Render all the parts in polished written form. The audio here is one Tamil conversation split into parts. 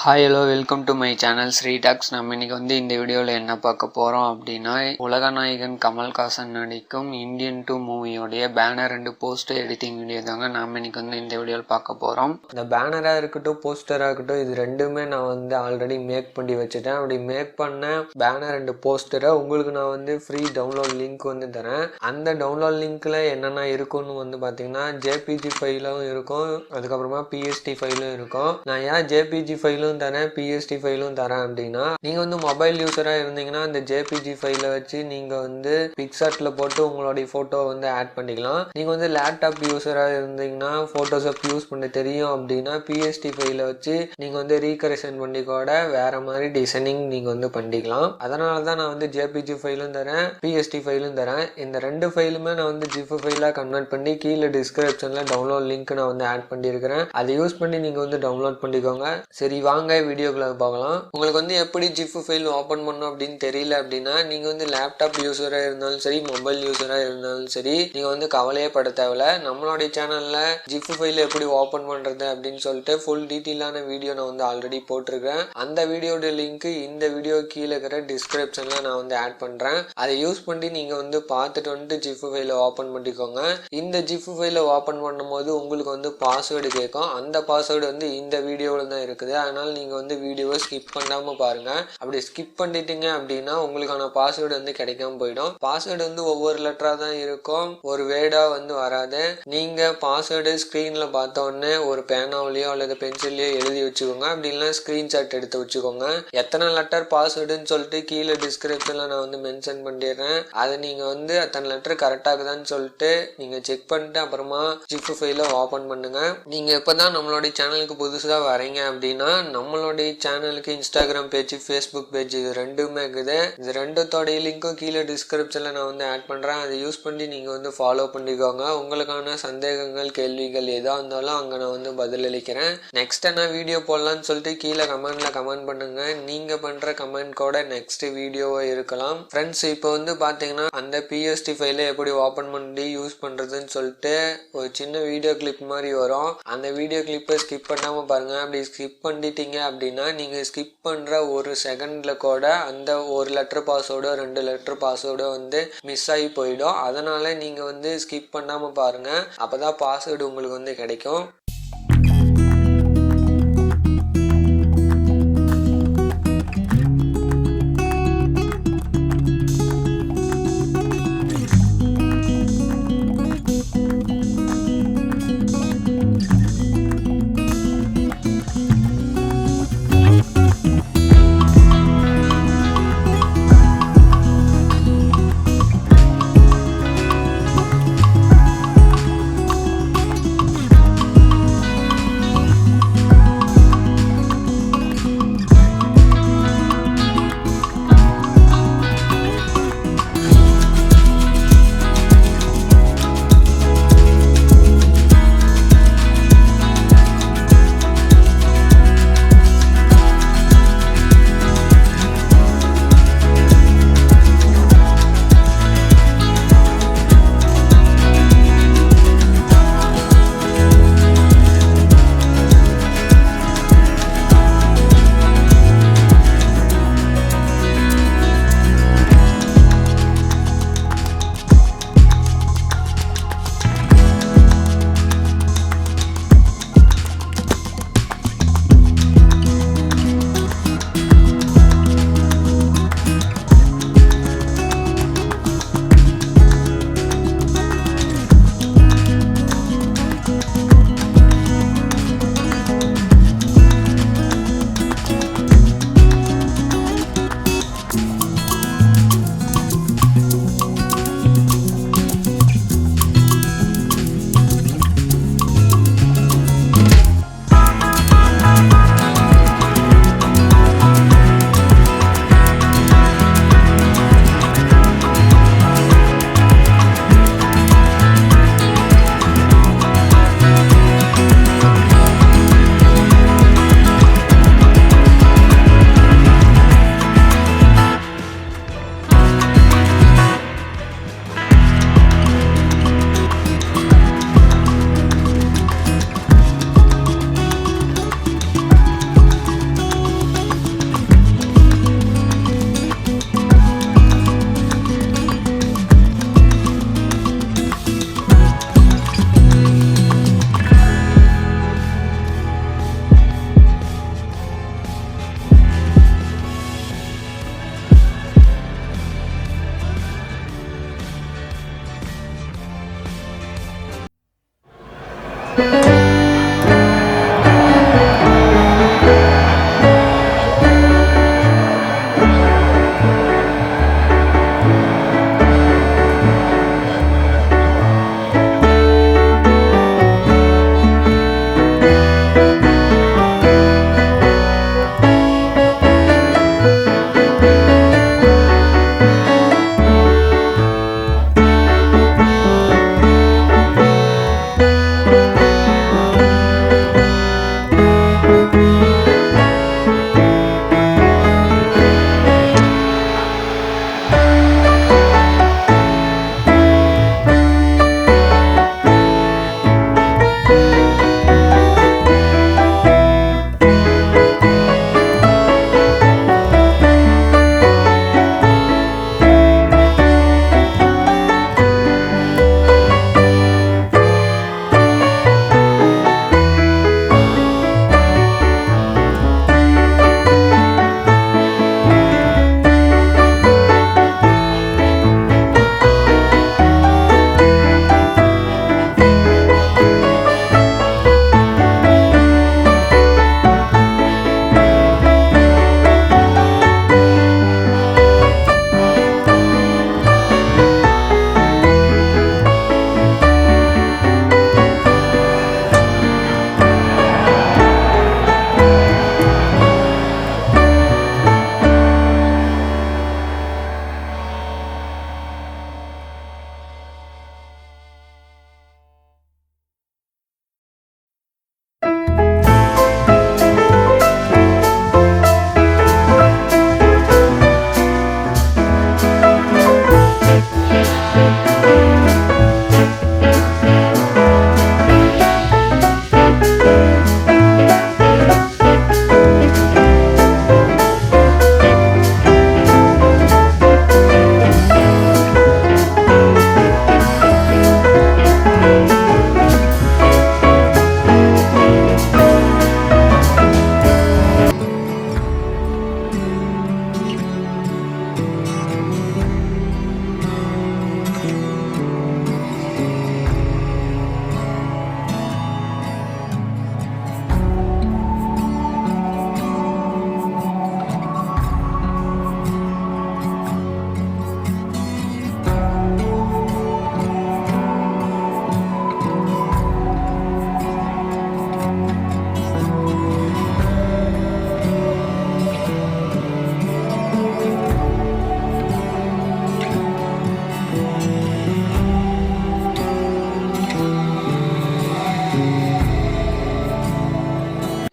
Hi hello welcome to my channel Sri talks. நம்ம இன்னைக்கு இந்த வீடியோவில் என்ன பார்க்க போகிறோம் அப்படின்னா, உலகநாயகன் கமல்ஹாசன் நடிக்கும் இந்தியன் 2 மூவியோடைய banner and poster editing video தாங்க நாம் இன்னைக்கு இந்த வீடியோவில் பார்க்க போகிறோம். இந்த பேனராக இருக்கட்டும் போஸ்டராக இருக்கட்டும் இது ரெண்டுமே நான் ஆல்ரெடி மேக் பண்ணி வச்சுட்டேன். அப்படி மேக் பண்ண பேனர் அண்ட் போஸ்டரை உங்களுக்கு நான் ஃப்ரீ டவுன்லோட் லிங்க் தரேன். அந்த டவுன்லோட் லிங்க்கில் என்னென்ன இருக்குன்னு பார்த்தீங்கன்னா ஜேபிஜி ஃபைலும் இருக்கும், அதுக்கப்புறமா பிஎஸ்டி ஃபைலும் இருக்கும். நான் ஏன் ஜேபிஜி ஃபைலும் தரேன் பிஎஸ்டி ஃபைலும் தரேன் அப்படின்னா, நீங்க மொபைல் யூசரா இருந்தீங்கன்னா இந்த ஜேபிஜி ஃபைலை வச்சு நீங்க பிக்சார்ட்ல போட்டு உங்களுடைய போட்டோ ஆட் பண்ணிக்கலாம். நீங்க லேப்டாப் யூசரா இருந்தீங்கன்னா போட்டோஷாப் யூஸ் பண்ண தெரியும் அப்படின்னா பிஎஸ்டி ஃபைலை வச்சு நீங்க ரீகரெக்ஷன் பண்ணி கூட வேற மாதிரி டிசைனிங் நீங்க பண்ணிக்கலாம். அதனால தான் நான் ஜேபிஜி ஃபைலும் தரேன் பிஎஸ்டி ஃபைலும் தரேன். இந்த ரெண்டு ஃபைலுமே நான் ஜிப் ஃபைலா கன்வெர்ட் பண்ணி கீழே டிஸ்கிரிப்ஷன்ல டவுன்லோட் லிங்க் நான் ஆட் பண்ணியிருக்கிறேன். அதை யூஸ் பண்ணி நீங்க டவுன்லோட் பண்ணிக்கோங்க. சரி வாங்க வீடியோக்குள்ள பார்க்கலாம். உங்களுக்கு எப்படி ஜிப் ஃபைல் ஓபன் பண்ணணும் அப்படின்னு தெரியல அப்படின்னா, நீங்க லேப்டாப் யூசரா இருந்தாலும் சரி மொபைல் யூசரா இருந்தாலும் சரி நீங்க கவலையே பட தேவையில்ல. நம்மளுடைய சேனல்ல ஜிப் ஃபைல் எப்படி ஓபன் பண்றது அப்படின்னு சொல்லிட்டு ஃபுல் டீட்டெயிலான வீடியோ நான் ஆல்ரெடி போட்டிருக்கேன். அந்த வீடியோட லிங்க் இந்த வீடியோ கீழே இருக்கிற டிஸ்கிரிப்ஷன்ல நான் ஆட் பண்றேன். அதை யூஸ் பண்ணி நீங்க பார்த்துட்டு ஜிப் ஃபைலை ஓபன் பண்ணிக்கோங்க. இந்த ஜிப் ஃபைலை ஓபன் பண்ணும்போது உங்களுக்கு பாஸ்வேர்டு கேட்கும். அந்த பாஸ்வேர்டு இந்த வீடியோவில் தான் இருக்குது. அதனால நீங்க வீடியோவை ஸ்கிப் பண்ணாம பாருங்க. அப்படி ஸ்கிப் பண்ணிட்டீங்க அப்படின்னா உங்களுக்கான பாஸ்வேர்டு கிடைக்காம போயிடும். பாஸ்வேர்டு ஒவ்வொரு லெட்டரா தான் இருக்கும், ஒரு வேர்டா வராது. நீங்க பாஸ்வேர்டு ஸ்கிரீன்ல பார்த்த உடனே ஒரு பேனாவிலயோ அல்லது பென்சிலையோ எழுதி வச்சுக்கோங்க. அப்படி இல்லைன்னா ஸ்கிரீன்ஷாட் எடுத்து வச்சுக்கோங்க. எத்தனை லெட்டர் பாஸ்வேர்டுன்னு சொல்லிட்டு கீழே டிஸ்கிரிப்ஷன்ல நான் மென்ஷன் பண்ணிடுறேன். அதை நீங்க அத்தனை லெட்டர் கரெக்டா இருக்குதான்னு சொல்லிட்டு நீங்க செக் பண்ணிட்டு அப்புறமா ஜிப் ஃபைலை ஓபன் பண்ணுங்க. நீங்க இப்பதான் நம்மளுடைய சேனலுக்கு புதுசா வரீங்க அப்படின்னா நம்மளுடைய சேனலுக்கு இன்ஸ்டாகிராம் பேஜ் ஃபேஸ்புக் பேஜ் இது ரெண்டுமே இருக்குது. இது ரெண்டுத்தோடைய லிங்க்கும் கீழே டிஸ்கிரிப்ஷன்ல நான் ஆட் பண்றேன். அதை யூஸ் பண்ணி நீங்க ஃபாலோ பண்ணிக்கோங்க. உங்களுக்கான சந்தேகங்கள் கேள்விகள் எதா இருந்தாலும் அங்க நான் பதிலளிக்கிறேன். நெக்ஸ்ட் என்ன வீடியோ போடலாம்னு சொல்லிட்டு கீழே கமெண்ட்ல கமெண்ட் பண்ணுங்க. நீங்க பண்ற கமெண்ட் கூட நெக்ஸ்ட் வீடியோவா இருக்கலாம். ஃப்ரெண்ட்ஸ் இப்போ பாத்தீங்கன்னா அந்த பிஎஸ்டி ஃபைலை எப்படி ஓபன் பண்ணி யூஸ் பண்றதுன்னு சொல்லிட்டு ஒரு சின்ன வீடியோ கிளிப் மாதிரி வரும். அந்த வீடியோ கிளிப்பை ஸ்கிப் பண்ணாம பாருங்க. அப்படி ஸ்கிப் பண்ணிட்டீங்க அப்படின்னா நீங்க ஸ்கிப் பண்ற ஒரு செகண்ட்ல கூட அந்த ஒரு லெட்டர் பாஸ்வேர்டோ 2 லெட்டர் பாஸ்வேர்டோ மிஸ் ஆகி போயிடும். அதனால நீங்க ஸ்கிப் பண்ணாம பாருங்க. அப்பதான் பாஸ்வேர்டு உங்களுக்கு கிடைக்கும்.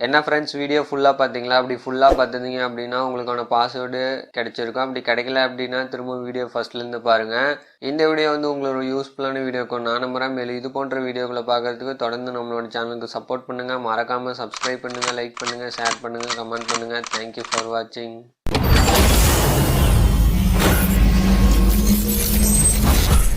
என்ன ஃப்ரெண்ட்ஸ், வீடியோ ஃபுல்லாக பார்த்தீங்களா? அப்படி ஃபுல்லாக பார்த்துருந்தீங்க அப்படின்னா உங்களுக்கான பாஸ்வேர்டு கிடைச்சிருக்கும். அப்படி கிடைக்கல அப்படின்னா திரும்ப வீடியோ ஃபர்ஸ்ட்லேருந்து பாருங்கள். இந்த வீடியோ வந்து உங்களோட யூஸ்ஃபுல்லான வீடியோக்கும் நான் நம்புகிறேன். மேலும் இது போன்ற வீடியோக்களை பார்க்குறதுக்கு தொடர்ந்து நம்மளோட சேனலுக்கு சப்போர்ட் பண்ணுங்கள். மறக்காமல் சப்ஸ்கிரைப் பண்ணுங்கள், லைக் பண்ணுங்கள், ஷேர் பண்ணுங்கள், கமெண்ட் பண்ணுங்கள். தேங்க்யூ ஃபார் வாட்சிங்.